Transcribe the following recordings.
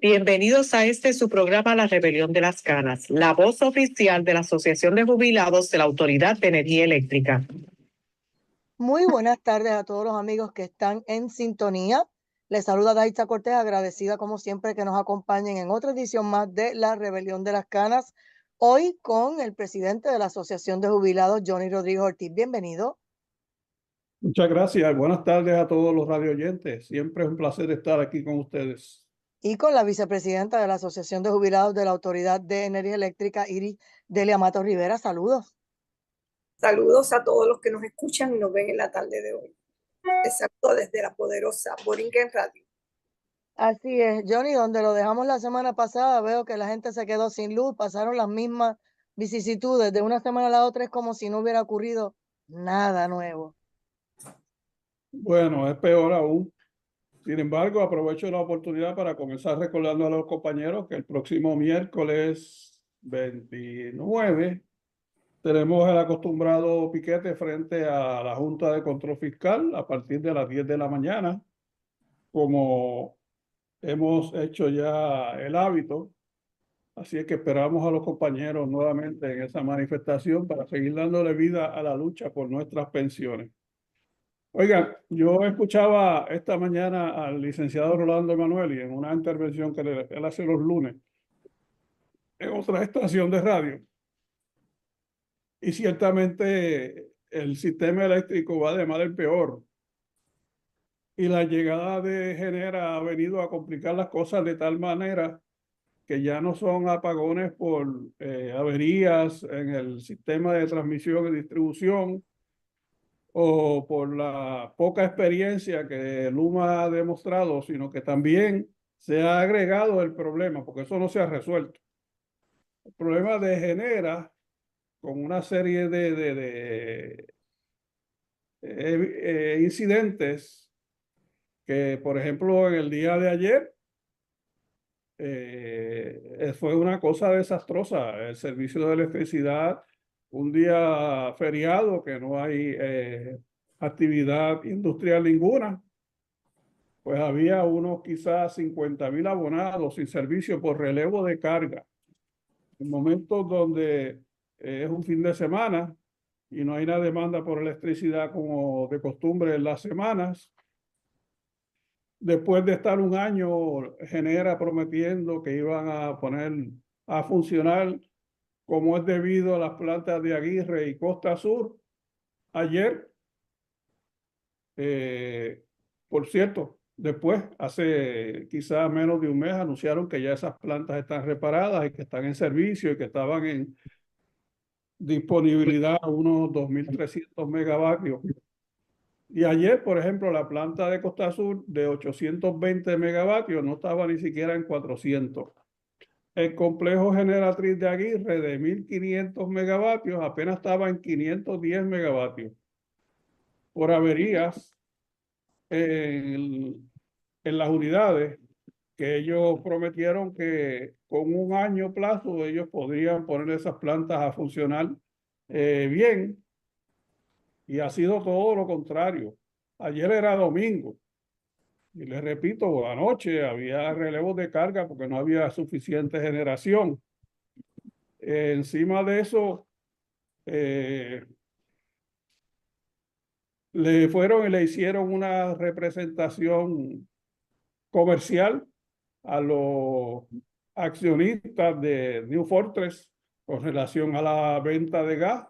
Bienvenidos a su programa La Rebelión de las Canas, la voz oficial de la Asociación de Jubilados de la Autoridad de Energía Eléctrica. Muy buenas tardes a todos los amigos que están en sintonía. Les saluda Daitza Cortés, agradecida como siempre que nos acompañen en otra edición más de La Rebelión de las Canas. Hoy con el presidente de la Asociación de Jubilados, Johnny Rodríguez Ortiz. Bienvenido. Muchas gracias. Buenas tardes a todos los radioyentes. Siempre es un placer estar aquí con ustedes. Y con la vicepresidenta de la Asociación de Jubilados de la Autoridad de Energía Eléctrica, Iris Delia Matos Rivera. Saludos. Saludos a todos los que nos escuchan y nos ven en la tarde de hoy. Exacto, desde la poderosa Boringen Radio. Así es, Johnny, donde lo dejamos la semana pasada, veo que la gente se quedó sin luz, pasaron las mismas vicisitudes de una semana a la otra, es como si no hubiera ocurrido nada nuevo. Bueno, es peor aún. Sin embargo, aprovecho la oportunidad para comenzar recordando a los compañeros que el próximo miércoles 29 tenemos el acostumbrado piquete frente a la Junta de Control Fiscal a partir de las 10 de la mañana, como hemos hecho ya el hábito. Así es que esperamos a los compañeros nuevamente en esa manifestación para seguir dándole vida a la lucha por nuestras pensiones. Oigan, yo escuchaba esta mañana al licenciado Rolando Emanueli en una intervención que él hace los lunes en otra estación de radio. Y ciertamente el sistema eléctrico va de mal en peor. Y la llegada de Genera ha venido a complicar las cosas de tal manera que ya no son apagones por averías en el sistema de transmisión y distribución o por la poca experiencia que Luma ha demostrado, sino que también se ha agregado el problema, porque eso no se ha resuelto. El problema degenera con una serie de incidentes que, por ejemplo, en el día de ayer, fue una cosa desastrosa. El servicio de electricidad, un día feriado que no hay actividad industrial ninguna, pues había unos quizás 50,000 abonados sin servicio por relevo de carga. En momentos donde es un fin de semana y no hay una demanda por electricidad como de costumbre en las semanas, después de estar un año Genera prometiendo que iban a poner a funcionar como es debido a las plantas de Aguirre y Costa Sur, ayer, por cierto, después, hace quizás menos de un mes, anunciaron que ya esas plantas están reparadas y que están en servicio y que estaban en disponibilidad a unos 2,300 megavatios. Y ayer, por ejemplo, la planta de Costa Sur de 820 megavatios no estaba ni siquiera en 400. El complejo generatriz de Aguirre de 1,500 megavatios apenas estaba en 510 megavatios. Por averías en las unidades que ellos prometieron que con un año plazo ellos podrían poner esas plantas a funcionar bien. Y ha sido todo lo contrario. Ayer era domingo. Y les repito, anoche había relevos de carga porque no había suficiente generación. Encima de eso, le fueron y le hicieron una representación comercial a los accionistas de New Fortress con relación a la venta de gas.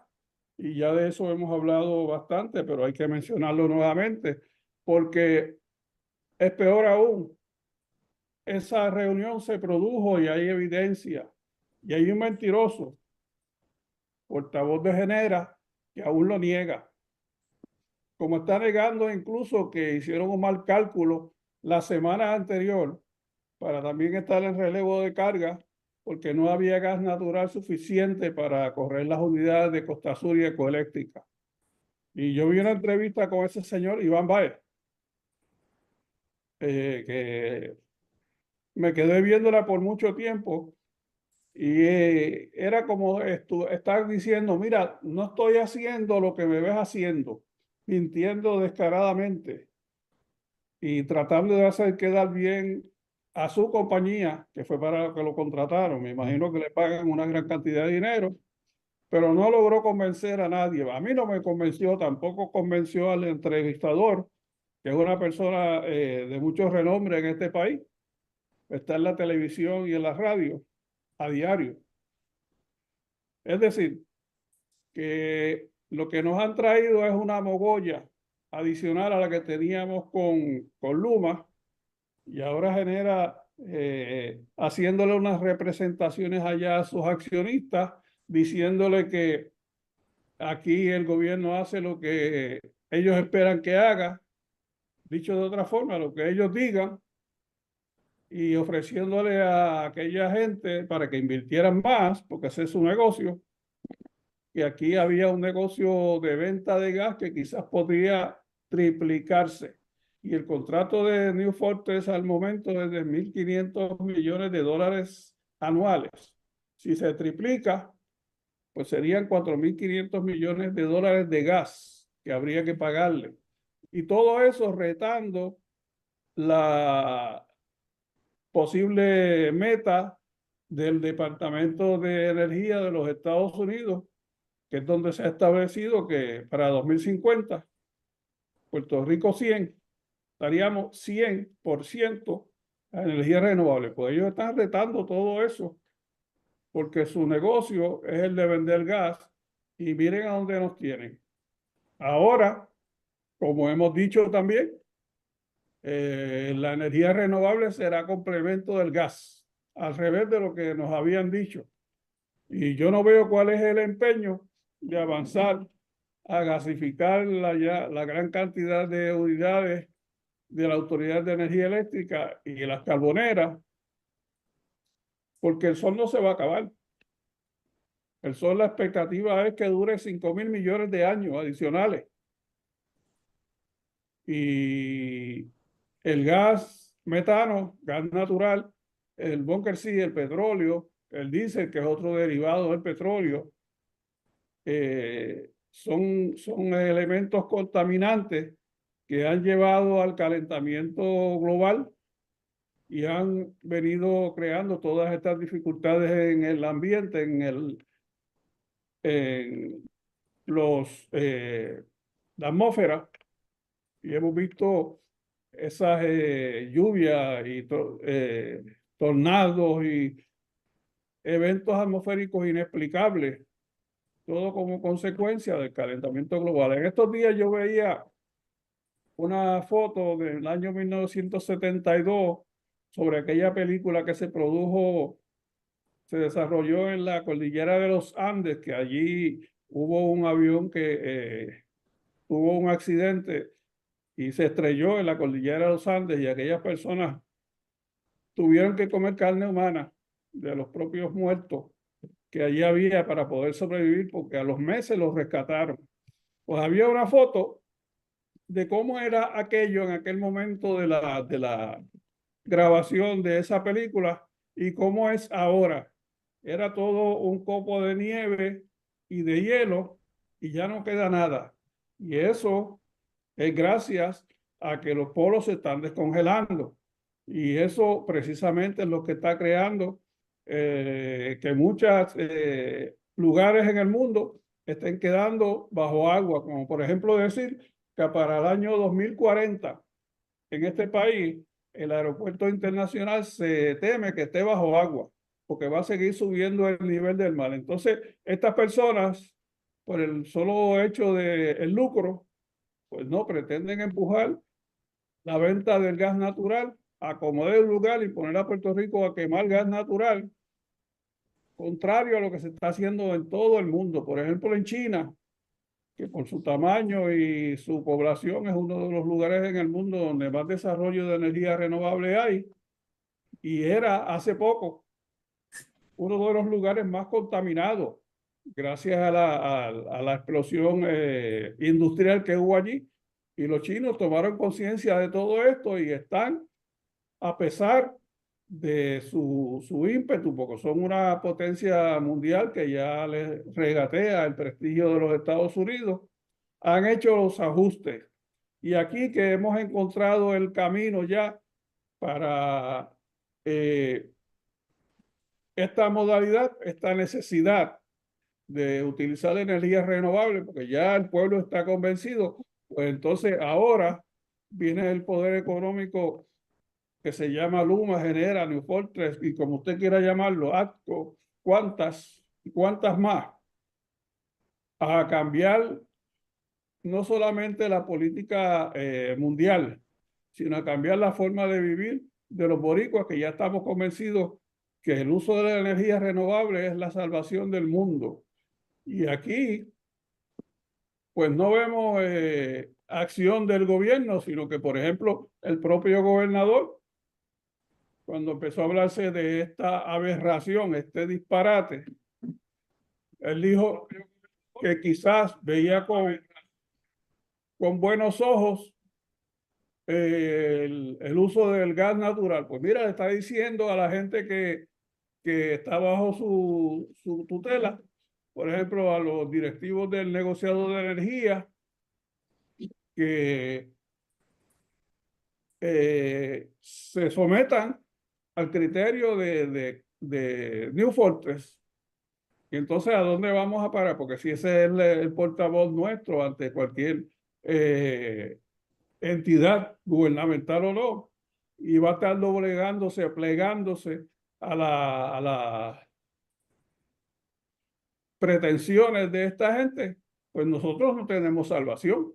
Y ya de eso hemos hablado bastante, pero hay que mencionarlo nuevamente, porque es peor aún. Esa reunión se produjo y hay evidencia. Y hay un mentiroso, portavoz de Genera, que aún lo niega. Como está negando incluso que hicieron un mal cálculo la semana anterior para también estar en relevo de carga, porque no había gas natural suficiente para correr las unidades de Costa Sur y Ecoeléctrica. Y yo vi una entrevista con ese señor, Iván Baez, que me quedé viéndola por mucho tiempo y era como estar diciendo, mira, no estoy haciendo lo que me ves haciendo, mintiendo descaradamente y tratando de hacer quedar bien a su compañía, que fue para lo que lo contrataron. Me imagino que le pagan una gran cantidad de dinero, pero no logró convencer a nadie. A mí no me convenció, tampoco convenció al entrevistador, que es una persona de mucho renombre en este país. Está en la televisión y en la radio a diario. Es decir, que lo que nos han traído es una mogolla adicional a la que teníamos con Luma, y ahora genera, haciéndole unas representaciones allá a sus accionistas, diciéndole que aquí el gobierno hace lo que ellos esperan que haga, dicho de otra forma, lo que ellos digan, y ofreciéndole a aquella gente para que invirtieran más, porque ese es su negocio, y aquí había un negocio de venta de gas que quizás podría triplicarse. Y el contrato de New Fortress al momento es de $1.500 millones anuales. Si se triplica, pues serían $4.500 millones de gas que habría que pagarle. Y todo eso retando la posible meta del Departamento de Energía de los Estados Unidos, que es donde se ha establecido que para 2050, Puerto Rico 100, estaríamos 100% a energía renovable. Pues ellos están retando todo eso, porque su negocio es el de vender gas, y miren a dónde nos tienen. Ahora, como hemos dicho también, la energía renovable será complemento del gas, al revés de lo que nos habían dicho. Y yo no veo cuál es el empeño de avanzar a gasificar la gran cantidad de unidades de la Autoridad de Energía Eléctrica y las carboneras, porque el sol no se va a acabar. El sol, la expectativa es que dure 5.000 millones de años adicionales. Y el gas metano, gas natural, el bunker C, el petróleo, el diésel, que es otro derivado del petróleo, son elementos contaminantes que han llevado al calentamiento global y han venido creando todas estas dificultades en el ambiente, en la atmósfera. Y hemos visto esas lluvias y tornados y eventos atmosféricos inexplicables, todo como consecuencia del calentamiento global. En estos días yo veía una foto del año 1972 sobre aquella película que se produjo, se desarrolló en la cordillera de los Andes, que allí hubo un avión que tuvo un accidente y se estrelló en la cordillera de los Andes, y aquellas personas tuvieron que comer carne humana de los propios muertos que allí había para poder sobrevivir, porque a los meses los rescataron. Pues había una foto de cómo era aquello en aquel momento de la grabación de esa película y cómo es ahora. Era todo un copo de nieve y de hielo, y ya no queda nada. Y eso es gracias a que los polos se están descongelando. Y eso precisamente es lo que está creando que muchos lugares en el mundo estén quedando bajo agua, como por ejemplo decir que para el año 2040 en este país el aeropuerto internacional se teme que esté bajo agua, porque va a seguir subiendo el nivel del mar. Entonces, estas personas, por el solo hecho del lucro, pues no pretenden empujar la venta del gas natural a como dé lugar y poner a Puerto Rico a quemar gas natural, contrario a lo que se está haciendo en todo el mundo. Por ejemplo, en China, que por su tamaño y su población es uno de los lugares en el mundo donde más desarrollo de energía renovable hay, y era hace poco uno de los lugares más contaminados gracias a la explosión industrial que hubo allí. Y los chinos tomaron conciencia de todo esto y están, a pesar de su ímpetu, porque son una potencia mundial que ya les regatea el prestigio de los Estados Unidos, han hecho los ajustes. Y aquí que hemos encontrado el camino ya para esta modalidad, esta necesidad de utilizar energías renovables, porque ya el pueblo está convencido, pues entonces ahora viene el poder económico que se llama Luma, Genera, New Fortress, y como usted quiera llamarlo, ATCO, cuántas más, a cambiar no solamente la política mundial, sino a cambiar la forma de vivir de los boricuas, que ya estamos convencidos que el uso de la energía renovable es la salvación del mundo. Y aquí, pues no vemos acción del gobierno, sino que, por ejemplo, el propio gobernador, cuando empezó a hablarse de esta aberración, este disparate, él dijo que quizás veía con buenos ojos el uso del gas natural. Pues mira, le está diciendo a la gente que está bajo su tutela, por ejemplo, a los directivos del negociado de energía, que se sometan al criterio de New Fortress. Y entonces, ¿a dónde vamos a parar? Porque si ese es el portavoz nuestro ante cualquier entidad gubernamental o no, y va a estar doblegándose, plegándose a las pretensiones de esta gente, pues nosotros no tenemos salvación.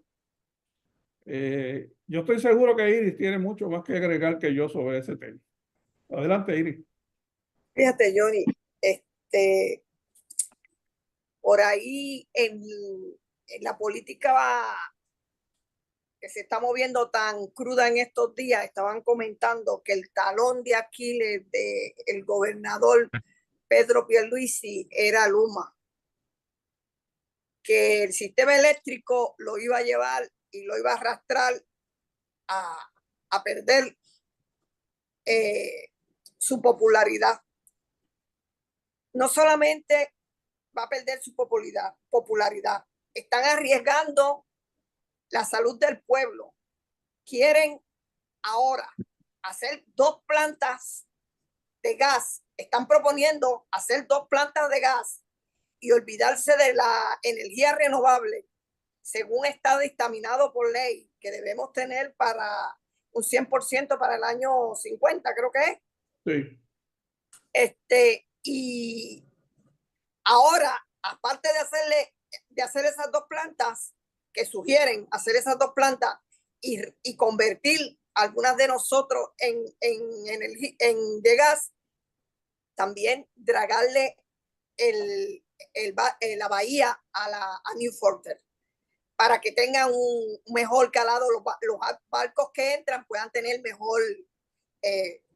Yo estoy seguro que Iris tiene mucho más que agregar que yo sobre ese tema. Adelante, Iris. Fíjate, Johnny, por ahí en la política que se está moviendo tan cruda en estos días, estaban comentando que el talón de Aquiles del gobernador Pedro Pierluisi era Luma, que el sistema eléctrico lo iba a llevar y lo iba a arrastrar a perder su popularidad. No solamente va a perder su popularidad, están arriesgando la salud del pueblo. Quieren ahora hacer 2 plantas de gas, están proponiendo hacer 2 plantas de gas y olvidarse de la energía renovable, según está dictaminado por ley, que debemos tener para un 100% para el año 50, creo que es. Sí. Y ahora, aparte de hacer esas 2 plantas, que sugieren hacer esas 2 plantas y convertir algunas de nosotros en de gas, también dragarle la bahía a New Fortress, para que tengan un mejor calado, los barcos que entran puedan tener mejor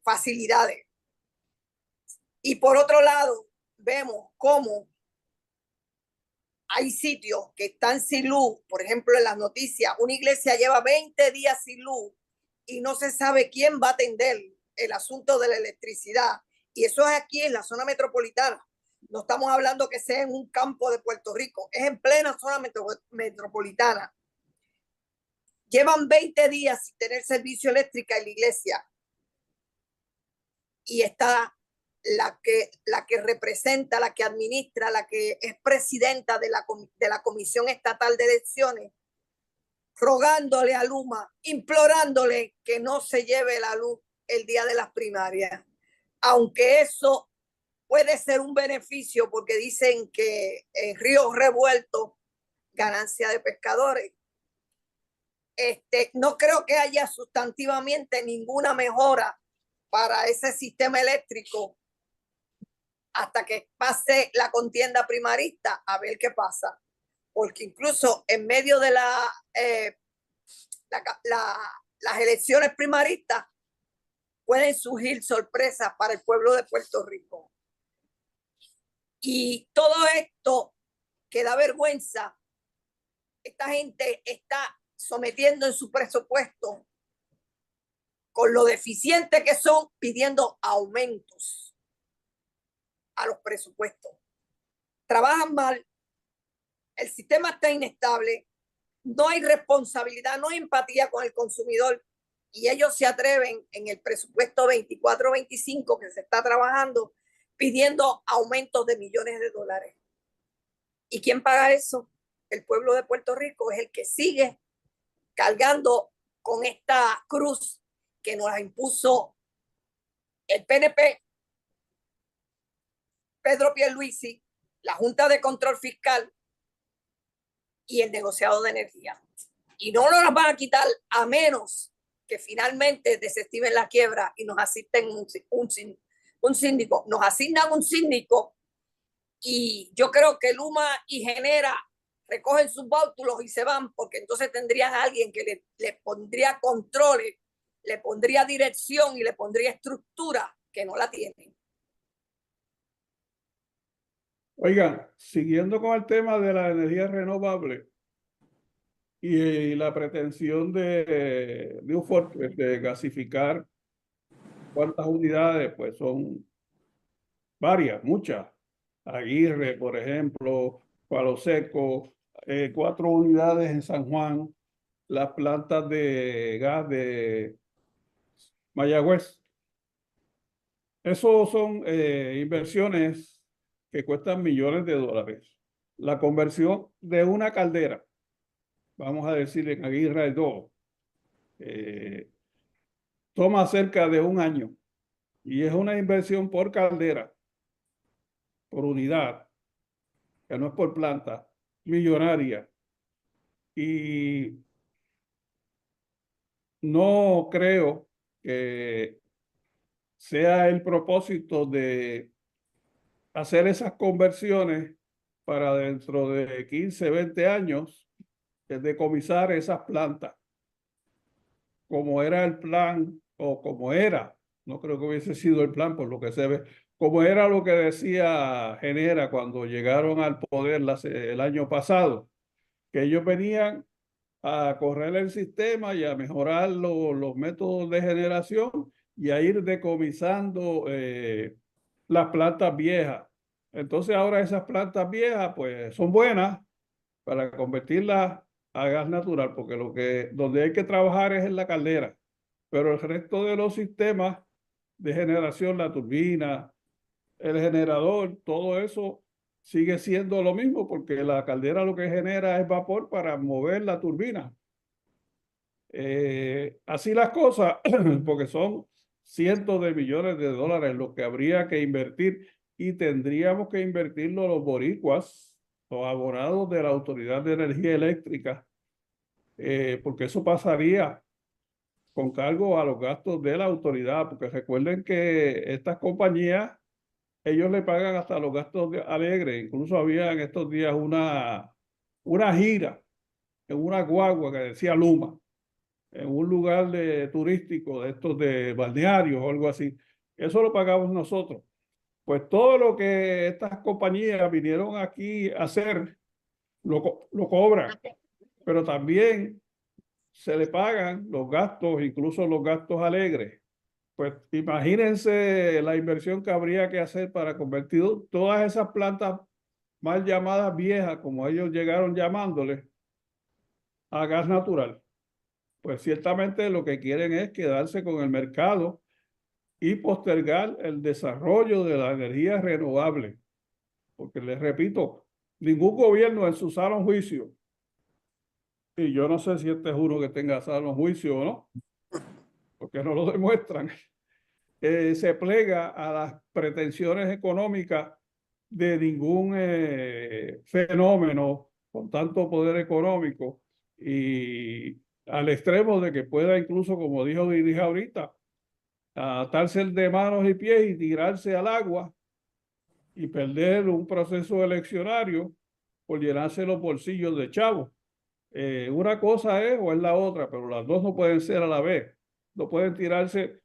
facilidades. Y por otro lado, vemos cómo hay sitios que están sin luz. Por ejemplo, en las noticias, una iglesia lleva 20 días sin luz y no se sabe quién va a atender el asunto de la electricidad. Y eso es aquí en la zona metropolitana. No estamos hablando que sea en un campo de Puerto Rico, es en plena zona metropolitana. Llevan 20 días sin tener servicio eléctrico en la iglesia. Y está la que representa, la que administra, la que es presidenta de la Comisión Estatal de Elecciones, rogándole a Luma, implorándole que no se lleve la luz el día de las primarias. Aunque eso puede ser un beneficio, porque dicen que en río revuelto, ganancia de pescadores. No creo que haya sustantivamente ninguna mejora para ese sistema eléctrico hasta que pase la contienda primarista, a ver qué pasa. Porque incluso en medio de las elecciones primaristas pueden surgir sorpresas para el pueblo de Puerto Rico. Y todo esto que da vergüenza, esta gente está sometiendo en su presupuesto, con lo deficiente que son, pidiendo aumentos a los presupuestos. Trabajan mal, el sistema está inestable, no hay responsabilidad, no hay empatía con el consumidor Y ellos se atreven en el presupuesto 24-25 que se está trabajando pidiendo aumentos de millones de dólares. ¿Y quién paga eso? El pueblo de Puerto Rico es el que sigue cargando con esta cruz que nos impuso el PNP, Pedro Pierluisi, la Junta de Control Fiscal y el negociado de energía. Y no nos las van a quitar a menos que finalmente desestimen la quiebra y nos asisten un síndico. Nos asignan un síndico y yo creo que Luma y Genera recogen sus bátulos y se van, porque entonces tendrían a alguien que le pondría controles, le pondría dirección y le pondría estructura que no la tienen. Oigan, siguiendo con el tema de la energía renovable y la pretensión de un Fortress de gasificar, ¿cuántas unidades? Pues son varias, muchas. Aguirre, por ejemplo, Palo Seco, 4 unidades en San Juan, las plantas de gas de Mayagüez. Esos son inversiones que cuestan millones de dólares. La conversión de una caldera, vamos a decir en Aguirre 2, toma cerca de 1 año y es una inversión por caldera, por unidad, que no es por planta, millonaria. Y no creo que sea el propósito de hacer esas conversiones para dentro de 15, 20 años, decomisar esas plantas, como era el plan, o como era, no creo que hubiese sido el plan por lo que se ve, como era lo que decía Genera cuando llegaron al poder el año pasado, que ellos venían a correr el sistema y a mejorar los métodos de generación y a ir decomisando las plantas viejas. Entonces ahora esas plantas viejas pues son buenas para convertirlas a gas natural, porque donde hay que trabajar es en la caldera, pero el resto de los sistemas de generación, la turbina, el generador, todo eso sigue siendo lo mismo, porque la caldera lo que genera es vapor para mover la turbina. Así las cosas, porque son cientos de millones de dólares lo que habría que invertir y tendríamos que invertirlo los boricuas, los abonados de la Autoridad de Energía Eléctrica, porque eso pasaría con cargo a los gastos de la autoridad, porque recuerden que estas compañías, ellos le pagan hasta los gastos de Alegre. Incluso había en estos días una gira en una guagua que decía Luma, en un lugar turístico de estos de balnearios o algo así. Eso lo pagamos nosotros. Pues todo lo que estas compañías vinieron aquí a hacer, lo cobran, pero también se le pagan los gastos, incluso los gastos alegres. Pues imagínense la inversión que habría que hacer para convertir todas esas plantas mal llamadas viejas, como ellos llegaron llamándoles, a gas natural. Pues ciertamente lo que quieren es quedarse con el mercado y postergar el desarrollo de la energía renovable. Porque les repito, ningún gobierno en su sano juicio, y yo no sé si este es uno que tenga sano juicio o no, porque no lo demuestran, se plega a las pretensiones económicas de ningún fenómeno con tanto poder económico y al extremo de que pueda incluso, como dije ahorita, atarse de manos y pies y tirarse al agua y perder un proceso eleccionario por llenarse los bolsillos de chavos. Una cosa es o es la otra, pero las dos no pueden ser a la vez. No pueden tirarse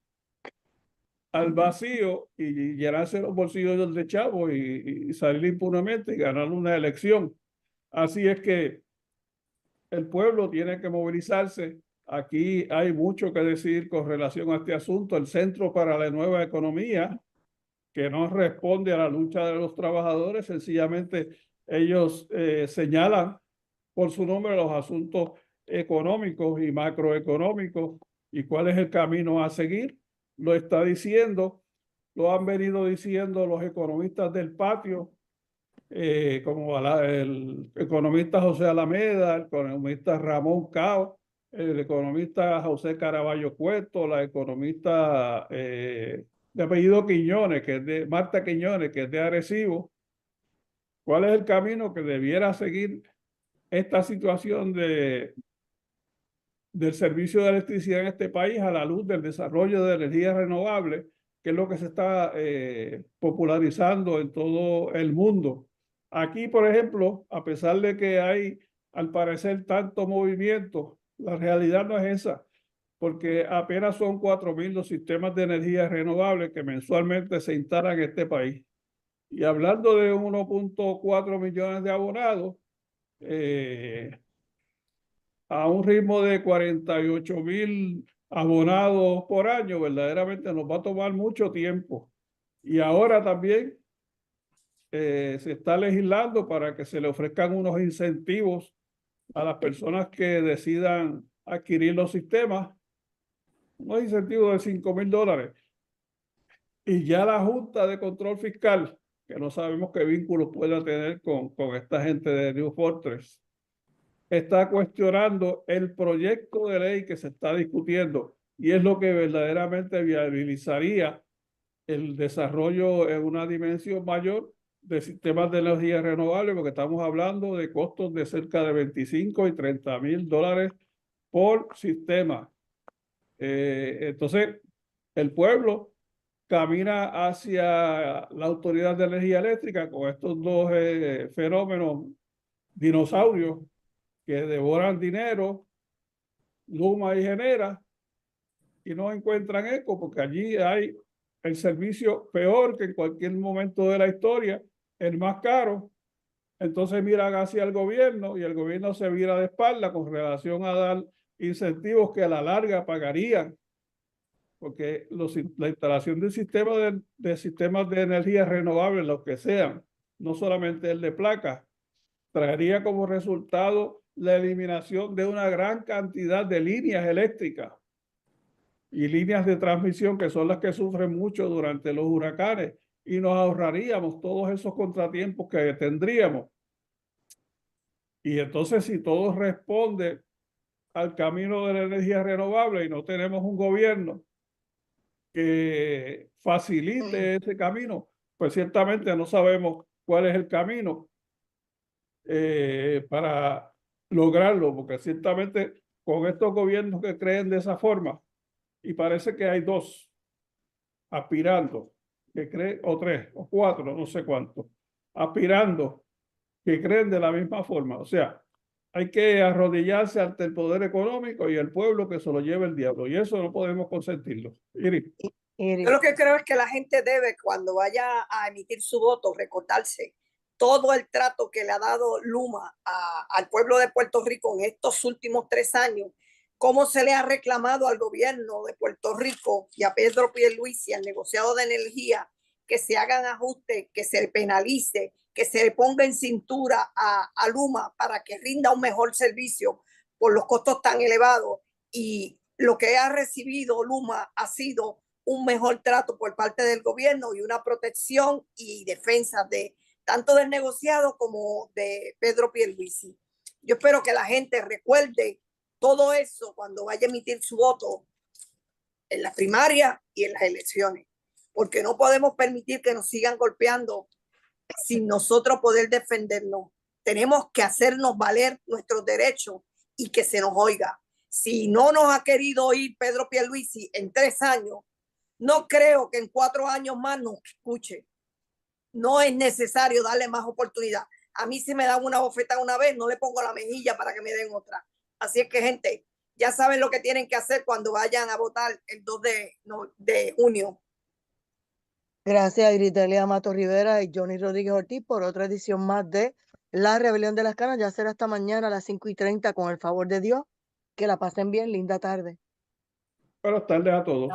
al vacío y llenarse los bolsillos de chavos y salir impunemente y ganar una elección. Así es que el pueblo tiene que movilizarse. Aquí hay mucho que decir con relación a este asunto. El Centro para la Nueva Economía, que no responde a la lucha de los trabajadores, sencillamente ellos señalan por su nombre los asuntos económicos y macroeconómicos ¿Y cuál es el camino a seguir? Lo está diciendo, lo han venido diciendo los economistas del patio, como el economista José Alameda, el economista Ramón Cao, el economista José Caraballo Cueto, la economista de apellido Quiñones, que es de Marta Quiñones, que es de Arecibo. ¿Cuál es el camino que debiera seguir esta situación del servicio de electricidad en este país a la luz del desarrollo de energías renovables, que es lo que se está popularizando en todo el mundo? Aquí, por ejemplo, a pesar de que hay, al parecer, tanto movimiento, la realidad no es esa, porque apenas son 4.000 los sistemas de energía renovable que mensualmente se instalan en este país. Y hablando de 1.4 millones de abonados, a un ritmo de 48.000 abonados por año, verdaderamente nos va a tomar mucho tiempo. Y ahora también se está legislando para que se le ofrezcan unos incentivos a las personas que decidan adquirir los sistemas, unos incentivos de $5.000. Y ya la Junta de Control Fiscal, que no sabemos qué vínculos pueda tener con esta gente de New Fortress, está cuestionando el proyecto de ley que se está discutiendo, y es lo que verdaderamente viabilizaría el desarrollo en una dimensión mayor de sistemas de energía renovable, porque estamos hablando de costos de cerca de 25 y 30 mil dólares por sistema. Entonces, el pueblo camina hacia la Autoridad de Energía Eléctrica con estos dos fenómenos dinosaurios que devoran dinero, Luma y Genera, y no encuentran eco, porque allí hay el servicio peor que en cualquier momento de la historia, el más caro. Entonces miran hacia el gobierno y el gobierno se vira de espalda con relación a dar incentivos que a la larga pagarían, porque la instalación de sistemas de energía renovable, los que sean, no solamente el de placas, traería como resultado la eliminación de una gran cantidad de líneas eléctricas y líneas de transmisión, que son las que sufren mucho durante los huracanes, y nos ahorraríamos todos esos contratiempos que tendríamos. Y entonces, si todo responde al camino de la energía renovable y no tenemos un gobierno que facilite ese camino, pues ciertamente no sabemos cuál es el camino para lograrlo, porque ciertamente con estos gobiernos que creen de esa forma, y parece que hay dos aspirando, que creen, o tres, o cuatro, no sé cuántos, aspirando, que creen de la misma forma. O sea, hay que arrodillarse ante el poder económico y el pueblo que se lo lleve el diablo, y eso no podemos consentirlo. Iris. Yo lo que creo es que la gente debe, cuando vaya a emitir su voto, recordarse todo el trato que le ha dado Luma al pueblo de Puerto Rico en estos últimos 3 años, cómo se le ha reclamado al gobierno de Puerto Rico y a Pedro Pierluisi, al negociado de energía, que se hagan ajustes, que se le penalice, que se le ponga en cintura a Luma para que rinda un mejor servicio por los costos tan elevados. Y lo que ha recibido Luma ha sido un mejor trato por parte del gobierno y una protección y defensa de tanto del negociado como de Pedro Pierluisi. Yo espero que la gente recuerde todo eso cuando vaya a emitir su voto en la primaria y en las elecciones, porque no podemos permitir que nos sigan golpeando sin nosotros poder defendernos. Tenemos que hacernos valer nuestros derechos y que se nos oiga. Si no nos ha querido oír Pedro Pierluisi en 3 años, no creo que en 4 años más nos escuche. No es necesario darle más oportunidad. A mí si me dan una bofetada una vez, no le pongo la mejilla para que me den otra. Así es que, gente, ya saben lo que tienen que hacer cuando vayan a votar el 2 de junio. Gracias a Gritelia Mato Rivera y Johnny Rodríguez Ortiz por otra edición más de La Rebelión de las Canas. Ya será hasta mañana a las 5:30 con el favor de Dios. Que la pasen bien, linda tarde. Buenas tardes a todos.